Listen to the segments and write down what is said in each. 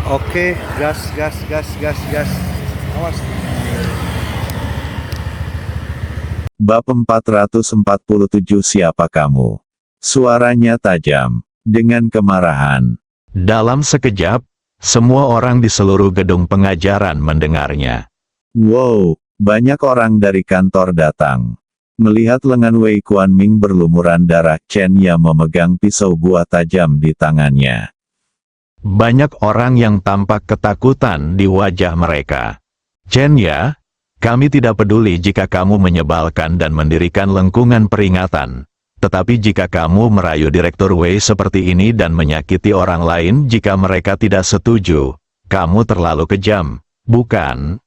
Oke, gas, gas, gas, gas, gas. Awas. Bab 447 Siapa kamu? Suaranya tajam, dengan kemarahan. Dalam sekejap, semua orang di seluruh gedung pengajaran mendengarnya. Wow, banyak orang dari kantor datang. Melihat lengan Wei Kuanming berlumuran darah, Chen Ya memegang pisau buah tajam di tangannya. Banyak orang yang tampak ketakutan di wajah mereka. Chen Ya, kami tidak peduli jika kamu menyebalkan dan mendirikan lengkungan peringatan. Tetapi jika kamu merayu Direktur Wei seperti ini dan menyakiti orang lain jika mereka tidak setuju, kamu terlalu kejam, bukan?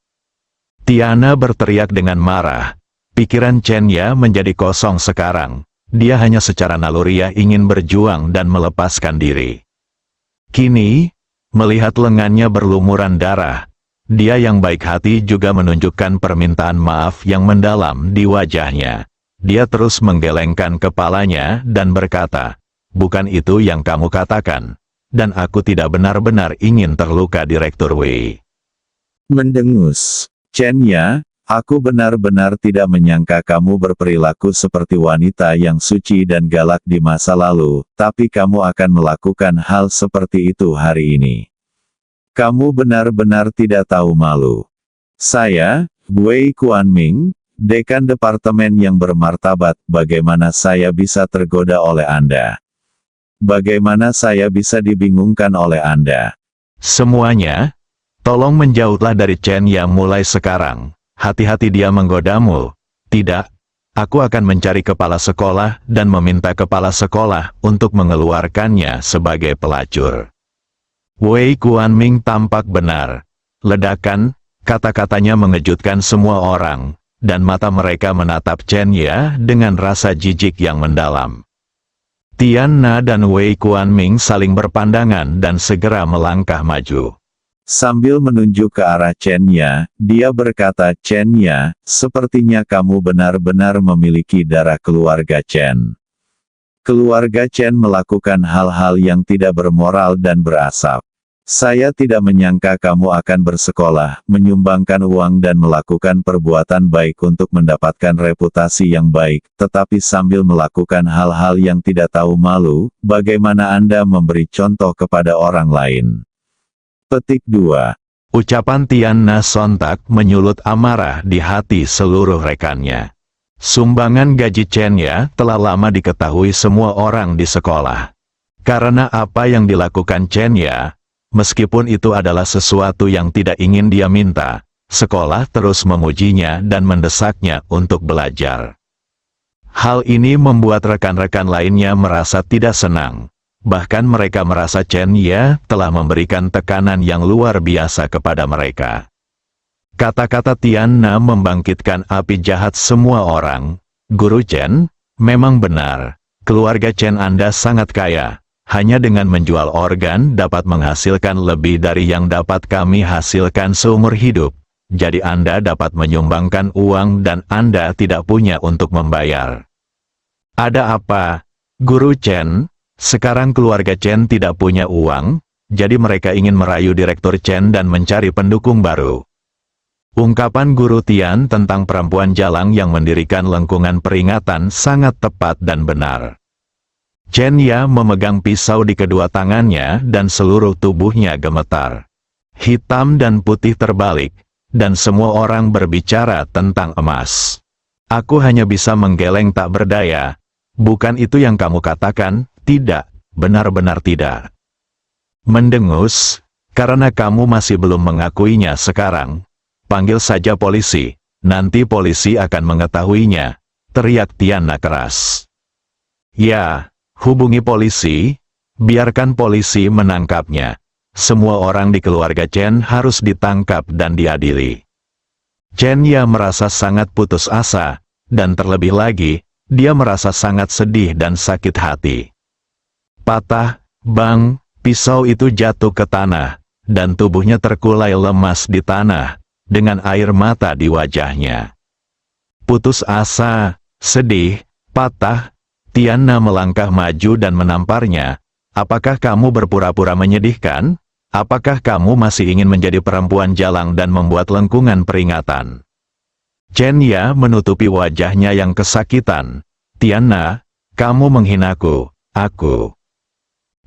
Tiana berteriak dengan marah. Pikiran Chen Ya menjadi kosong sekarang. Dia hanya secara naluriah ingin berjuang dan melepaskan diri. Kini, melihat lengannya berlumuran darah, dia yang baik hati juga menunjukkan permintaan maaf yang mendalam di wajahnya. Dia terus menggelengkan kepalanya dan berkata, "Bukan itu yang kamu katakan. Dan aku tidak benar-benar ingin terluka Direktur Wei." Mendengus. Chen Ya, aku benar-benar tidak menyangka kamu berperilaku seperti wanita yang suci dan galak di masa lalu, tapi kamu akan melakukan hal seperti itu hari ini. Kamu benar-benar tidak tahu malu. Saya, Wei Kuanming, Dekan Departemen yang bermartabat, bagaimana saya bisa tergoda oleh Anda? Bagaimana saya bisa dibingungkan oleh Anda? Semuanya, tolong menjauhlah dari Chen Ya mulai sekarang. Hati-hati dia menggodamu. Tidak, aku akan mencari kepala sekolah dan meminta kepala sekolah untuk mengeluarkannya sebagai pelacur. Wei Kuanming tampak benar. Ledakan, kata-katanya mengejutkan semua orang, dan mata mereka menatap Chen Ya dengan rasa jijik yang mendalam. Tian Na dan Wei Kuanming saling berpandangan dan segera melangkah maju. Sambil menunjuk ke arah Chen Ya, dia berkata, "Chen Ya, sepertinya kamu benar-benar memiliki darah keluarga Chen. Keluarga Chen melakukan hal-hal yang tidak bermoral dan berasap. Saya tidak menyangka kamu akan bersekolah, menyumbangkan uang dan melakukan perbuatan baik untuk mendapatkan reputasi yang baik, tetapi sambil melakukan hal-hal yang tidak tahu malu, bagaimana Anda memberi contoh kepada orang lain?" Petik 2. Ucapan Tian Na sontak menyulut amarah di hati seluruh rekannya. Sumbangan gaji Chen Ya telah lama diketahui semua orang di sekolah. Karena apa yang dilakukan Chen Ya, meskipun itu adalah sesuatu yang tidak ingin dia minta, sekolah terus memujinya dan mendesaknya untuk belajar. Hal ini membuat rekan-rekan lainnya merasa tidak senang. Bahkan mereka merasa Chen Ya telah memberikan tekanan yang luar biasa kepada mereka. Kata-kata Tian Na membangkitkan api jahat semua orang. "Guru Chen, memang benar, keluarga Chen Anda sangat kaya. Hanya dengan menjual organ dapat menghasilkan lebih dari yang dapat kami hasilkan seumur hidup. Jadi Anda dapat menyumbangkan uang dan Anda tidak punya untuk membayar." "Ada apa, Guru Chen? Sekarang keluarga Chen tidak punya uang, jadi mereka ingin merayu Direktur Chen dan mencari pendukung baru." Ungkapan Guru Tian tentang perempuan jalang yang mendirikan lengkungan peringatan sangat tepat dan benar. Chen Ya memegang pisau di kedua tangannya dan seluruh tubuhnya gemetar. Hitam dan putih terbalik, dan semua orang berbicara tentang emas. "Aku hanya bisa menggeleng tak berdaya. Bukan itu yang kamu katakan?" "Tidak, benar-benar tidak." Mendengus, "Karena kamu masih belum mengakuinya sekarang, panggil saja polisi, nanti polisi akan mengetahuinya," teriak Tian Na keras. "Ya, hubungi polisi, biarkan polisi menangkapnya. Semua orang di keluarga Chen harus ditangkap dan diadili." Chen Ya merasa sangat putus asa, dan terlebih lagi, dia merasa sangat sedih dan sakit hati. Patah, bang, pisau itu jatuh ke tanah, dan tubuhnya terkulai lemas di tanah, dengan air mata di wajahnya. Putus asa, sedih, patah, Tian Na melangkah maju dan menamparnya. "Apakah kamu berpura-pura menyedihkan? apakah kamu masih ingin menjadi perempuan jalang dan membuat lengkungan peringatan? Chen Ya menutupi wajahnya yang kesakitan. Tiana, kamu menghinaku, aku.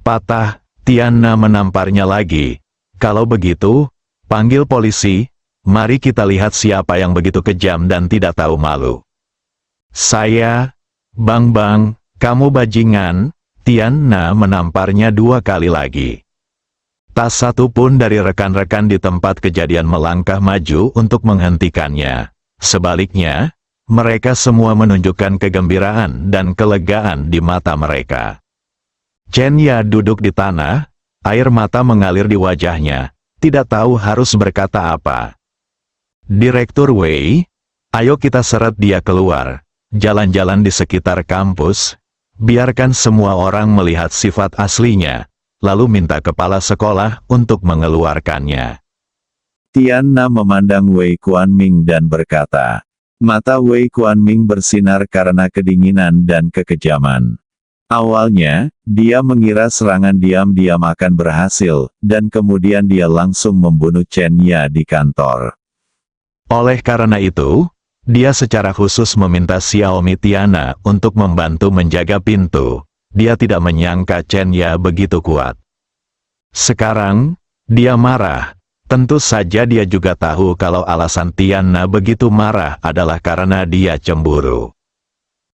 Patah, Tiana menamparnya lagi. Kalau begitu, panggil polisi, mari kita lihat siapa yang begitu kejam dan tidak tahu malu. Saya, Bang, kamu bajingan. Tiana menamparnya 2 kali lagi. Tak satu pun dari rekan-rekan di tempat kejadian melangkah maju untuk menghentikannya. Sebaliknya, mereka semua menunjukkan kegembiraan dan kelegaan di mata mereka. Chen Ya duduk di tanah, air mata mengalir di wajahnya, tidak tahu harus berkata apa. Direktur Wei, ayo kita seret dia keluar, jalan-jalan di sekitar kampus, biarkan semua orang melihat sifat aslinya, lalu minta kepala sekolah untuk mengeluarkannya. Tiana memandang Wei Kuanming dan berkata, mata Wei Kuanming bersinar karena kedinginan dan kekejaman. Awalnya, dia mengira serangan diam-diam akan berhasil, dan kemudian dia langsung membunuh Chen Ya di kantor. Oleh karena itu, dia secara khusus meminta Xiaomi Tiana untuk membantu menjaga pintu. Dia tidak menyangka Chen Ya begitu kuat. Sekarang, dia marah. Tentu saja dia juga tahu kalau alasan Tiana begitu marah adalah karena dia cemburu.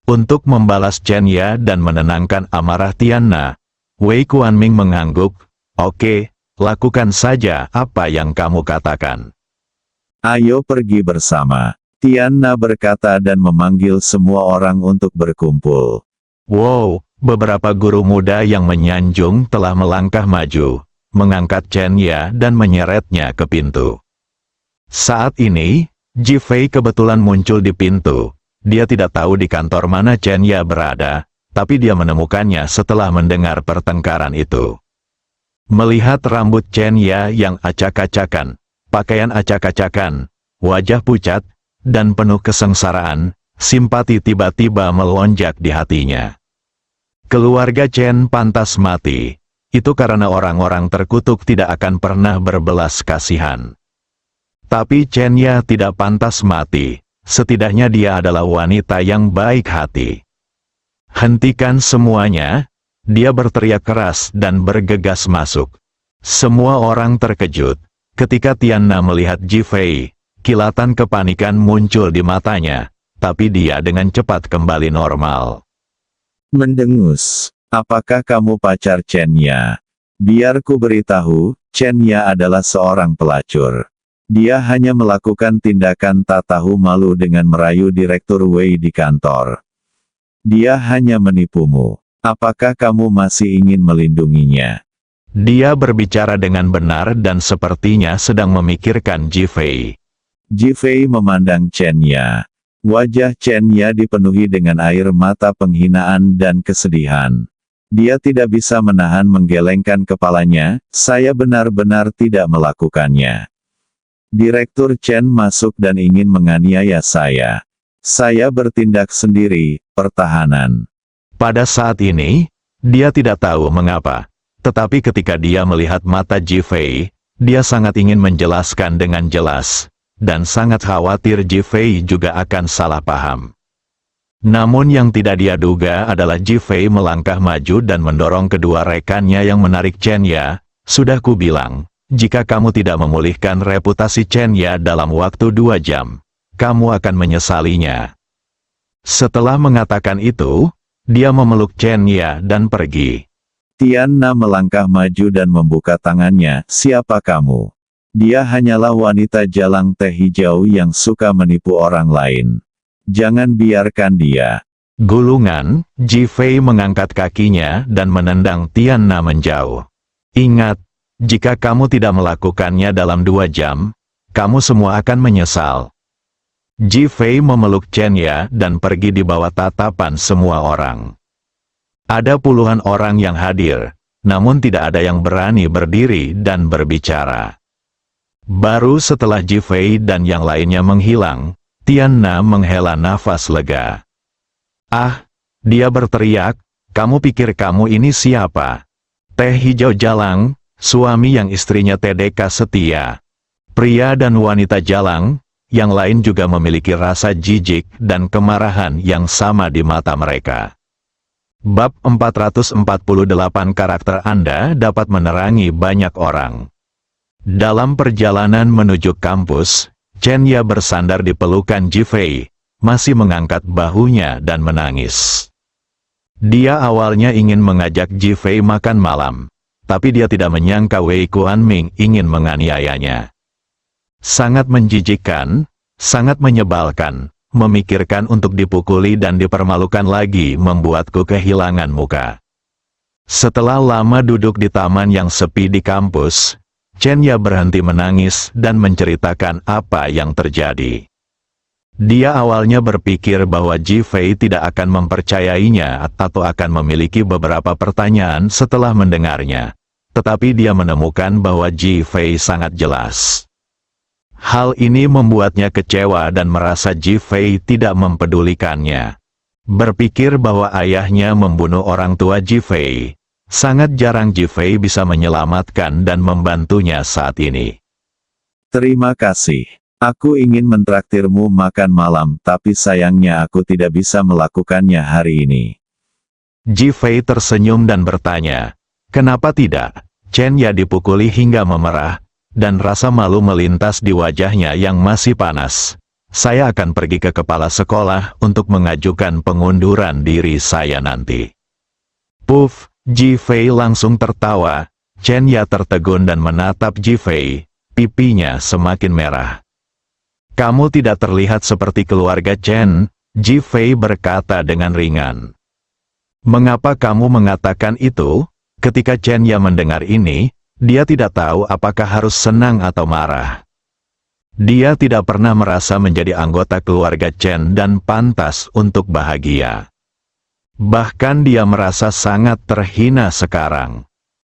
Untuk membalas Chen Ya dan menenangkan amarah Tiana, Wei Kuanming mengangguk, "Oke, lakukan saja apa yang kamu katakan." Ayo pergi bersama. Tiana berkata dan memanggil semua orang untuk berkumpul. Wow, beberapa guru muda yang menyanjung telah melangkah maju, mengangkat Chen Ya dan menyeretnya ke pintu. Saat ini, Ji Fei kebetulan muncul di pintu. Dia tidak tahu di kantor mana Chen Ya berada, tapi dia menemukannya setelah mendengar pertengkaran itu. Melihat rambut Chen Ya yang acak-acakan, pakaian acak-acakan, wajah pucat, dan penuh kesengsaraan, simpati tiba-tiba melonjak di hatinya. Keluarga Chen pantas mati. Itu karena orang-orang terkutuk tidak akan pernah berbelas kasihan. Tapi Chen Ya tidak pantas mati. Setidaknya dia adalah wanita yang baik hati. Hentikan semuanya, dia berteriak keras dan bergegas masuk. Semua orang terkejut. Ketika Tiana melihat Ji Fei, kilatan kepanikan muncul di matanya, tapi dia dengan cepat kembali normal. Mendengus, apakah kamu pacar Chen Ya? Biar ku beritahu, Chen Ya adalah seorang pelacur. Dia hanya melakukan tindakan tak tahu malu dengan merayu Direktur Wei di kantor. Dia hanya menipumu. Apakah kamu masih ingin melindunginya? Dia berbicara dengan benar dan sepertinya sedang memikirkan Ji Fei. Ji Fei memandang Chen Ya. Wajah Chen Ya dipenuhi dengan air mata penghinaan dan kesedihan. Dia tidak bisa menahan menggelengkan kepalanya, saya benar-benar tidak melakukannya. Direktur Chen masuk dan ingin menganiaya saya. Saya bertindak sendiri, pertahanan. Pada saat ini, dia tidak tahu mengapa. Tetapi ketika dia melihat mata Ji Fei, dia sangat ingin menjelaskan dengan jelas. Dan sangat khawatir Ji Fei juga akan salah paham. Namun yang tidak dia duga adalah Ji Fei melangkah maju dan mendorong kedua rekannya yang menarik Chen Ya. Sudah kubilang, jika kamu tidak memulihkan reputasi Chen Ya dalam waktu 2 jam, kamu akan menyesalinya. Setelah mengatakan itu, dia memeluk Chen Ya dan pergi. Tiana melangkah maju dan membuka tangannya, siapa kamu? Dia hanyalah wanita jalang teh hijau yang suka menipu orang lain. Jangan biarkan dia. Gulungan, Ji Fei mengangkat kakinya dan menendang Tiana menjauh. Ingat, jika kamu tidak melakukannya dalam 2 jam, kamu semua akan menyesal. Ji Fei memeluk Chen Ya dan pergi di bawah tatapan semua orang. Ada puluhan orang yang hadir, namun tidak ada yang berani berdiri dan berbicara. Baru setelah Ji Fei dan yang lainnya menghilang, Tiana menghela nafas lega. Ah, dia berteriak, kamu pikir kamu ini siapa? Teh hijau jalang, suami yang istrinya TDK setia. Pria dan wanita jalang, yang lain juga memiliki rasa jijik dan kemarahan yang sama di mata mereka. Bab 448 karakter Anda dapat menerangi banyak orang. Dalam perjalanan menuju kampus, Chenya bersandar di pelukan Ji-Fei, masih mengangkat bahunya dan menangis. Dia awalnya ingin mengajak Ji-Fei makan malam, tapi dia tidak menyangka Wei Kuanming ingin menganiayanya. Sangat menjijikkan, sangat menyebalkan, memikirkan untuk dipukuli dan dipermalukan lagi membuatku kehilangan muka. Setelah lama duduk di taman yang sepi di kampus, Chenya berhenti menangis dan menceritakan apa yang terjadi. Dia awalnya berpikir bahwa Ji-Fei tidak akan mempercayainya atau akan memiliki beberapa pertanyaan setelah mendengarnya. Tetapi dia menemukan bahwa Ji-Fei sangat jelas. Hal ini membuatnya kecewa dan merasa Ji-Fei tidak mempedulikannya. Berpikir bahwa ayahnya membunuh orang tua Ji-Fei. Sangat jarang Ji-Fei bisa menyelamatkan dan membantunya saat ini. Terima kasih. Aku ingin mentraktirmu makan malam, tapi sayangnya aku tidak bisa melakukannya hari ini. Ji-Fei tersenyum dan bertanya, "Kenapa tidak?" Chenya dipukuli hingga memerah, dan rasa malu melintas di wajahnya yang masih panas. "Saya akan pergi ke kepala sekolah untuk mengajukan pengunduran diri saya nanti." Puff, Ji-Fei langsung tertawa. Chenya tertegun dan menatap Ji-Fei, pipinya semakin merah. "Kamu tidak terlihat seperti keluarga Chen," Ji-Fei berkata dengan ringan. "Mengapa kamu mengatakan itu?" Ketika Chenya mendengar ini, dia tidak tahu apakah harus senang atau marah. Dia tidak pernah merasa menjadi anggota keluarga Chen dan pantas untuk bahagia. Bahkan dia merasa sangat terhina sekarang.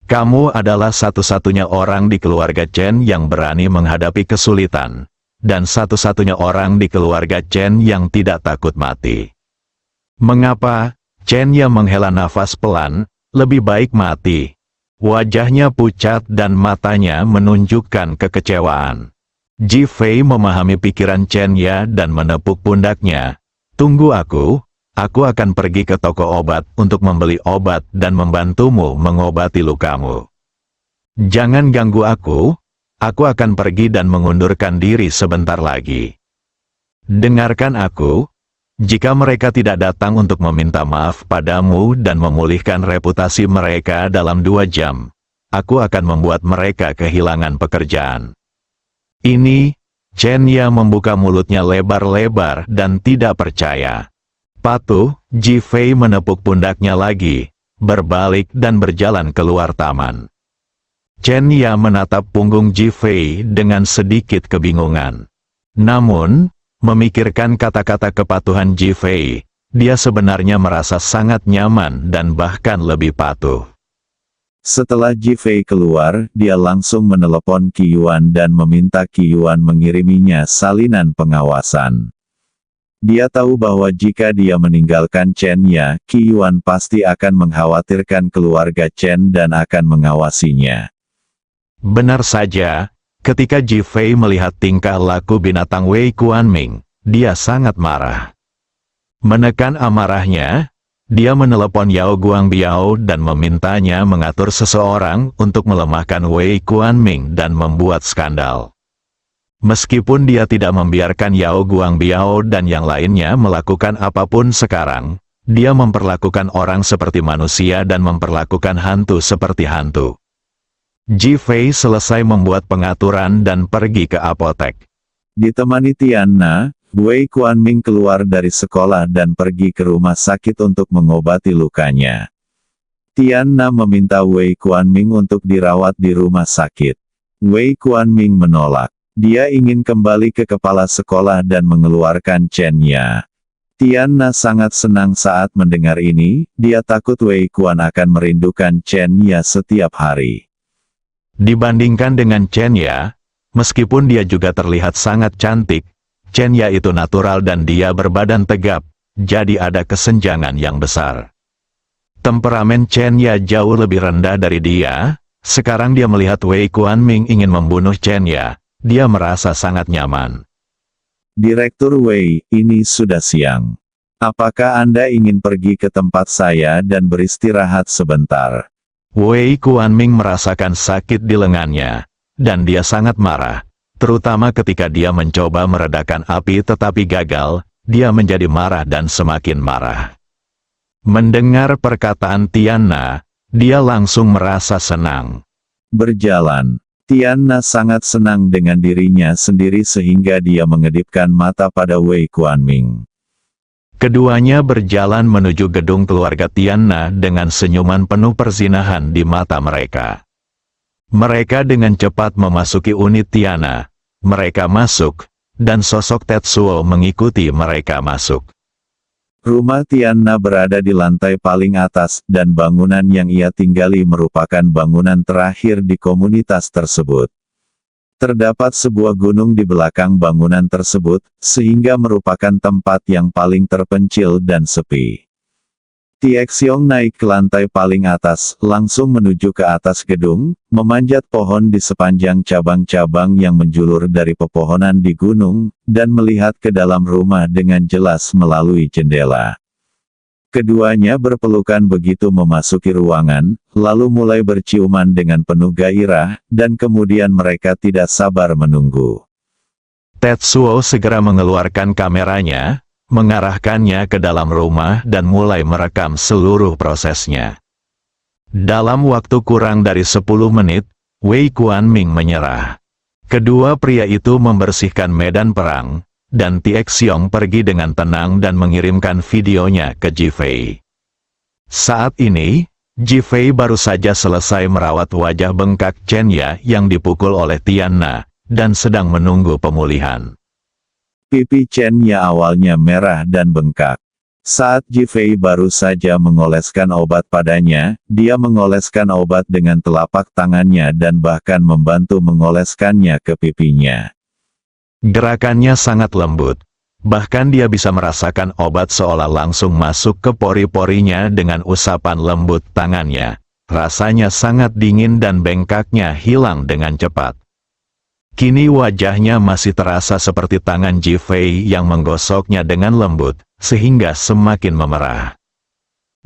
"Kamu adalah satu-satunya orang di keluarga Chen yang berani menghadapi kesulitan, dan satu-satunya orang di keluarga Chen yang tidak takut mati." "Mengapa?" Chenya menghela nafas pelan, "Lebih baik mati." Wajahnya pucat dan matanya menunjukkan kekecewaan. Ji-Fei memahami pikiran Chenya dan menepuk pundaknya. "Tunggu aku akan pergi ke toko obat untuk membeli obat dan membantumu mengobati lukamu. Jangan ganggu aku akan pergi dan mengundurkan diri sebentar lagi. Dengarkan aku, jika mereka tidak datang untuk meminta maaf padamu dan memulihkan reputasi mereka dalam 2 jam, aku akan membuat mereka kehilangan pekerjaan." Ini, Chenya membuka mulutnya lebar-lebar dan tidak percaya. Patuh, Ji-Fei menepuk pundaknya lagi, berbalik dan berjalan keluar taman. Chenya menatap punggung Ji-Fei dengan sedikit kebingungan. Namun, memikirkan kata-kata kepatuhan Ji-Fei, dia sebenarnya merasa sangat nyaman dan bahkan lebih patuh. Setelah Ji-Fei keluar, dia langsung menelepon Qi Yuan dan meminta Qi Yuan mengiriminya salinan pengawasan. Dia tahu bahwa jika dia meninggalkan Chenya, Qi Yuan pasti akan mengkhawatirkan keluarga Chen dan akan mengawasinya. Benar saja. Ketika Ji-Fei melihat tingkah laku binatang Wei Kuanming, dia sangat marah. Menekan amarahnya, dia menelepon Yao Guangbiao dan memintanya mengatur seseorang untuk melemahkan Wei Kuanming dan membuat skandal. Meskipun dia tidak membiarkan Yao Guangbiao dan yang lainnya melakukan apapun sekarang, dia memperlakukan orang seperti manusia dan memperlakukan hantu seperti hantu. Ji-Fei selesai membuat pengaturan dan pergi ke apotek. Ditemani Tianna, Wei Kuanming keluar dari sekolah dan pergi ke rumah sakit untuk mengobati lukanya. Tianna meminta Wei Kuanming untuk dirawat di rumah sakit. Wei Kuanming menolak. Dia ingin kembali ke kepala sekolah dan mengeluarkan Chenya. Tianna sangat senang saat mendengar ini, dia takut Wei Kuan akan merindukan Chenya setiap hari. Dibandingkan dengan Chenya, meskipun dia juga terlihat sangat cantik, Chenya itu natural dan dia berbadan tegap, jadi ada kesenjangan yang besar. Temperamen Chenya jauh lebih rendah dari dia, Sekarang dia melihat Wei Kuanming ingin membunuh Chen Ya. Dia merasa sangat nyaman. Direktur Wei, ini sudah siang. Apakah Anda ingin pergi ke tempat saya dan beristirahat sebentar? Wei Kuanming merasakan sakit di lengannya, dan dia sangat marah. Terutama ketika dia mencoba meredakan api tetapi gagal, dia menjadi marah dan semakin marah. Mendengar perkataan Tianna, dia langsung merasa senang. Berjalan. Tianna sangat senang dengan dirinya sendiri sehingga dia mengedipkan mata pada Wei Kuanming. Keduanya berjalan menuju gedung keluarga Tianna dengan senyuman penuh perzinahan di mata mereka. Mereka dengan cepat memasuki unit Tianna. Mereka masuk, dan sosok Tetsuo mengikuti mereka masuk. Rumah Tianna berada di lantai paling atas, dan bangunan yang ia tinggali merupakan bangunan terakhir di komunitas tersebut. Terdapat sebuah gunung di belakang bangunan tersebut, sehingga merupakan tempat yang paling terpencil dan sepi. Tiexiong naik ke lantai paling atas, langsung menuju ke atas gedung, memanjat pohon di sepanjang cabang-cabang yang menjulur dari pepohonan di gunung, dan melihat ke dalam rumah dengan jelas melalui jendela. Keduanya berpelukan begitu memasuki ruangan, lalu mulai berciuman dengan penuh gairah, dan kemudian mereka tidak sabar menunggu. Tetsuo segera mengeluarkan kameranya, mengarahkannya ke dalam rumah dan mulai merekam seluruh prosesnya. Dalam waktu kurang dari 10 menit, Wei Kuanming menyerah. Kedua pria itu membersihkan medan perang, dan Tiexiong pergi dengan tenang dan mengirimkan videonya ke Jifei. Saat ini, Jifei baru saja selesai merawat wajah bengkak Chen Ya yang dipukul oleh Tianna, dan sedang menunggu pemulihan. Pipi Chen Ya awalnya merah dan bengkak. Saat Jifei baru saja mengoleskan obat padanya, dia mengoleskan obat dengan telapak tangannya dan bahkan membantu mengoleskannya ke pipinya. Gerakannya sangat lembut. Bahkan dia bisa merasakan obat seolah langsung masuk ke pori-porinya dengan usapan lembut tangannya. Rasanya sangat dingin dan bengkaknya hilang dengan cepat. Kini wajahnya masih terasa seperti tangan Jifei yang menggosoknya dengan lembut, sehingga semakin memerah.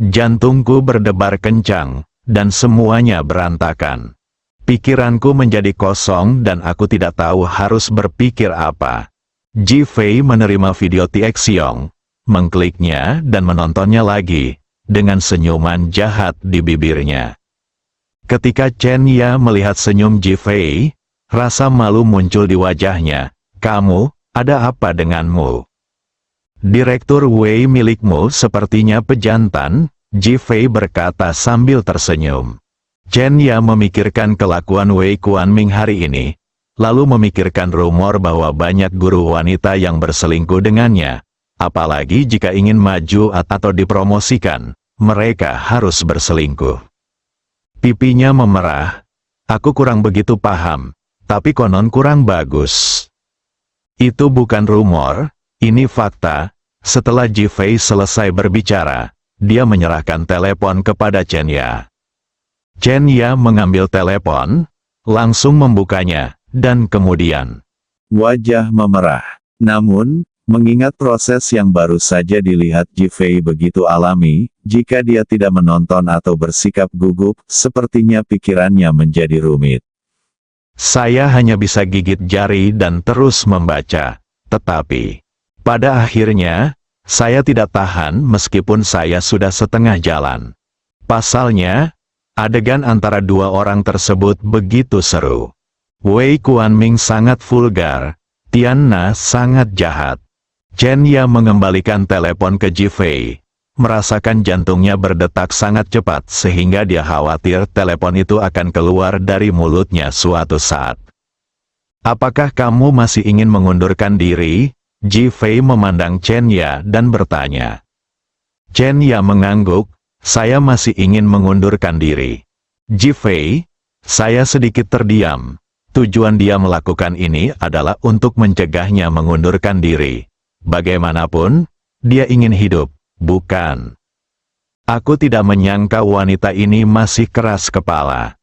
Jantungku berdebar kencang, dan semuanya berantakan. Pikiranku menjadi kosong dan aku tidak tahu harus berpikir apa. Jifei menerima video Tiexiong, mengkliknya dan menontonnya lagi, dengan senyuman jahat di bibirnya. Ketika Chen Ya melihat senyum Jifei, rasa malu muncul di wajahnya. "Kamu, ada apa denganmu? Direktur Wei milikmu sepertinya pejantan," Jifei berkata sambil tersenyum. Chen Ya memikirkan kelakuan Wei Kuanming hari ini, lalu memikirkan rumor bahwa banyak guru wanita yang berselingkuh dengannya. Apalagi jika ingin maju atau dipromosikan, mereka harus berselingkuh. Pipinya memerah. "Aku kurang begitu paham. Tapi konon kurang bagus." Itu bukan rumor, ini fakta. Setelah Jifei selesai berbicara, dia menyerahkan telepon kepada Chen Ya. Chen Ya mengambil telepon, langsung membukanya, dan kemudian Wajah memerah. Namun, mengingat proses yang baru saja dilihat Jifei begitu alami, jika dia tidak menonton atau bersikap gugup, sepertinya pikirannya menjadi rumit. Saya hanya bisa gigit jari dan terus membaca. Tetapi, pada akhirnya, saya tidak tahan meskipun saya sudah setengah jalan. Pasalnya, adegan antara dua orang tersebut begitu seru. Wei Kuanming sangat vulgar, Tianna sangat jahat. Chen Ya mengembalikan telepon ke Jifei, merasakan jantungnya berdetak sangat cepat sehingga dia khawatir telepon itu akan keluar dari mulutnya suatu saat. "Apakah kamu masih ingin mengundurkan diri?" Jifei memandang Chen Ya dan bertanya. Chen Ya mengangguk, "Saya masih ingin mengundurkan diri." Jifei, saya sedikit terdiam. Tujuan dia melakukan ini adalah untuk mencegahnya mengundurkan diri. Bagaimanapun, dia ingin hidup. Bukan. Aku tidak menyangka wanita ini masih keras kepala.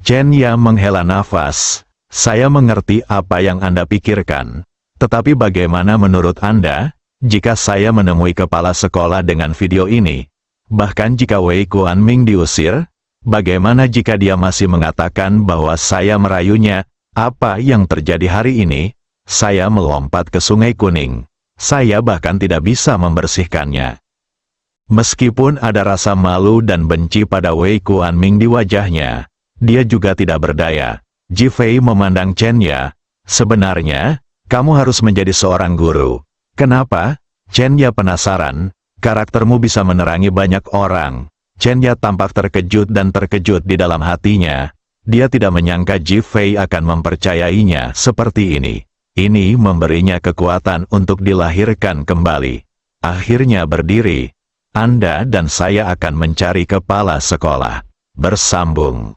Chen Ya menghela nafas. Saya mengerti apa yang Anda pikirkan. Tetapi bagaimana menurut Anda, jika saya menemui kepala sekolah dengan video ini? Bahkan jika Wei Kuanming diusir, bagaimana jika dia masih mengatakan bahwa saya merayunya? Apa yang terjadi hari ini? Saya melompat ke Sungai Kuning. Saya bahkan tidak bisa membersihkannya. Meskipun ada rasa malu dan benci pada Wei Kuanming di wajahnya, dia juga tidak berdaya. Ji Fei memandang Chen Ya. Sebenarnya, kamu harus menjadi seorang guru. Kenapa? Chen Ya penasaran. Karaktermu bisa menerangi banyak orang. Chen Ya tampak terkejut dan terkejut di dalam hatinya. Dia tidak menyangka Ji Fei akan mempercayainya seperti ini. Ini memberinya kekuatan untuk dilahirkan kembali. Akhirnya berdiri. Anda dan saya akan mencari kepala sekolah. Bersambung.